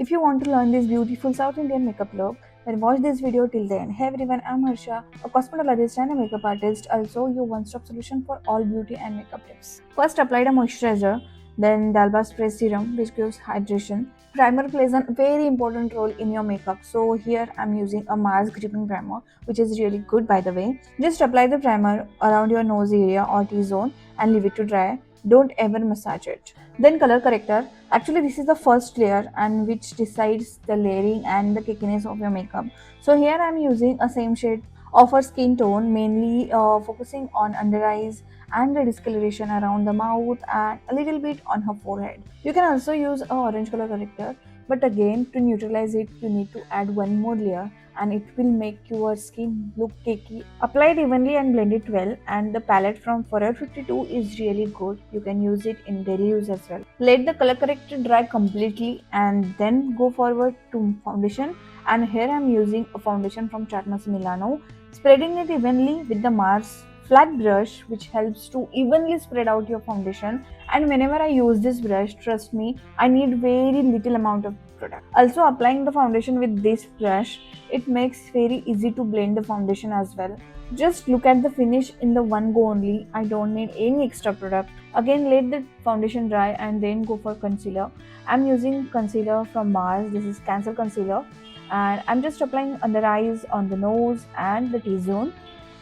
If you want to learn this beautiful South Indian makeup look, then watch this video till the end. Hey everyone, I'm Harsha, a cosmetologist and a makeup artist, also your one-stop solution for all beauty and makeup tips. First, apply the moisturizer, then Dalba Spray Serum, which gives hydration. Primer plays a very important role in your makeup, so here I'm using a Mars Gripping Primer, which is really good by the way. Just apply the primer around your nose area or T-zone and leave it to dry. Don't ever massage it. Then color corrector. Actually, this is the first layer and which decides the layering and the kickiness of your makeup. So here I'm using a same shade of her skin tone, mainly focusing on under eyes and the discoloration around the mouth and a little bit on her forehead. You can also use a orange color corrector, but again to neutralize it you need to add one more layer and it will make your skin look cakey. Apply it evenly and blend it well, and the palette from Forever 52 is really good. You can use it in daily use as well. Let the color corrector dry completely and then go forward to foundation, and here I am using a foundation from Chatmas Milano, spreading it evenly with the Mars flat brush, which helps to evenly spread out your foundation. And whenever I use this brush, trust me, I need very little amount of product. Also, applying the foundation with this brush, it makes very easy to blend the foundation as well. Just look at the finish in the one go only. I don't need any extra product. Again, let the foundation dry and then go for concealer. I'm using concealer from Mars. This is Cancer Concealer, and I'm just applying under eyes, on the nose and the T-zone.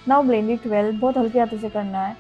Now blend it well. बहुत हल्के हाथों से करना है.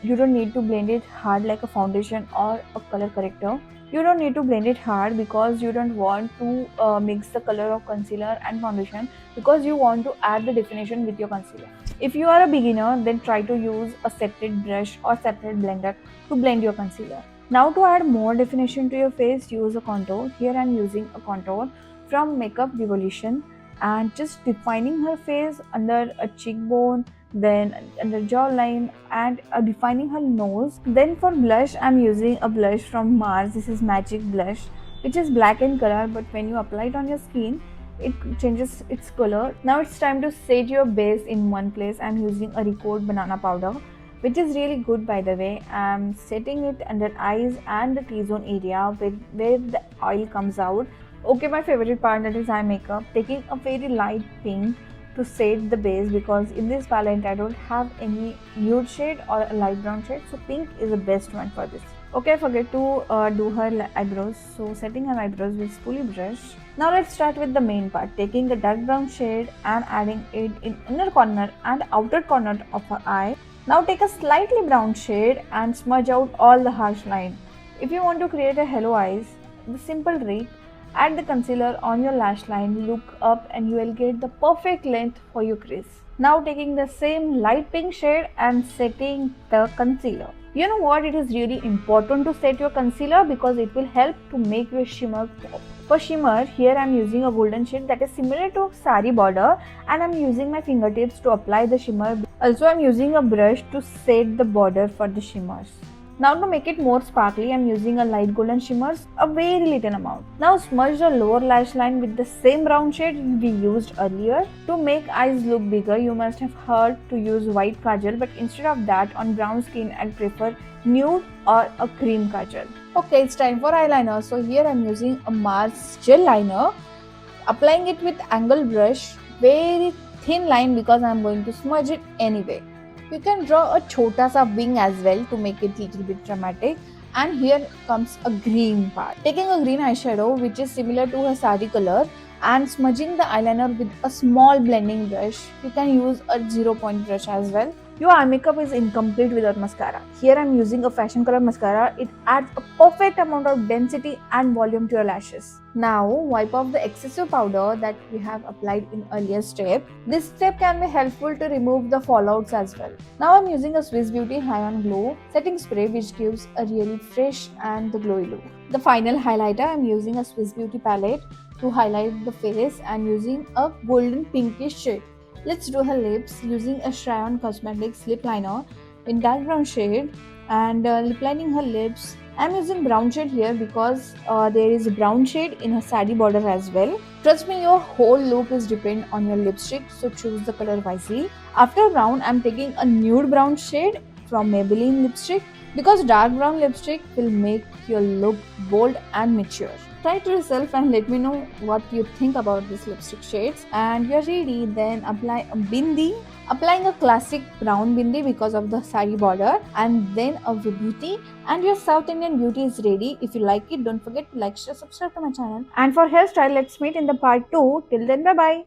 You don't need to blend it hard like a foundation or a color corrector. You don't need to blend it hard because you don't want to mix the color of concealer and foundation, because you want to add the definition with your concealer. If you are a beginner, then try to use a separate brush or separate blender to blend your concealer. Now to add more definition to your face, use a contour. Here I am using a contour from Makeup Revolution and just defining her face under a cheekbone, then under jawline and defining her nose. Then for blush, I'm using a blush from Mars. This is Magic Blush, which is black in color, but when you apply it on your skin, it changes its color. Now it's time to set your base in one place. I'm using a Record Banana Powder, which is really good by the way. I'm setting it under eyes and the T-zone area where the oil comes out. Okay, my favorite part, that is eye makeup. Taking a very light pink to set the base, because in this palette I don't have any nude shade or a light brown shade, so pink is the best one for this. Okay, I forget to do her eyebrows, so setting her eyebrows with spoolie brush. Now let's start with the main part, taking the dark brown shade and adding it in inner corner and outer corner of her eye. Now take a slightly brown shade and smudge out all the harsh line. If you want to create a halo eyes, the simple trick, add the concealer on your lash line, look up and you will get the perfect length for your crease. Now taking the same light pink shade and setting the concealer. You know what, it is really important to set your concealer because it will help to make your shimmer pop. For shimmer, here I am using a golden shade that is similar to a sari border, and I am using my fingertips to apply the shimmer. Also I am using a brush to set the border for the shimmers. Now to make it more sparkly, I am using a light golden shimmers, a very little amount. Now smudge the lower lash line with the same brown shade we used earlier. To make eyes look bigger, you must have heard to use white kajal, but instead of that, on brown skin I'd prefer nude or a cream kajal. Okay, it's time for eyeliner. So here I'm using a Mars gel liner, applying it with angle brush, very thin line because I'm going to smudge it anyway. You can draw a chota sa wing as well to make it little bit dramatic. And here comes a green part. Taking a green eyeshadow which is similar to her sari color and smudging the eyeliner with a small blending brush. You can use a 0-point brush as well. Your eye makeup is incomplete without mascara. Here I am using a fashion color mascara. It adds a perfect amount of density and volume to your lashes. Now wipe off the excessive powder that we have applied in earlier step. This step can be helpful to remove the fallouts as well. Now I am using a Swiss Beauty High on Glow setting spray, which gives a really fresh and the glowy look. The final highlighter, I am using a Swiss Beauty palette to highlight the face and using a golden pinkish shade. Let's do her lips using a Shryon Cosmetics lip liner in dark brown shade and lip lining her lips. I'm using brown shade here because there is a brown shade in her sari border as well. Trust me, your whole look is depend on your lipstick, so choose the color wisely. After brown, I'm taking a nude brown shade from Maybelline lipstick because dark brown lipstick will make your look bold and mature. Try it yourself and let me know what you think about these lipstick shades. And you're ready, then apply a bindi. Applying a classic brown bindi because of the sari border, and then a vibhuti, and your South Indian beauty is ready. If you like it, don't forget to like, share, subscribe to my channel. And for hairstyle, let's meet in the part 2. Till then, bye bye.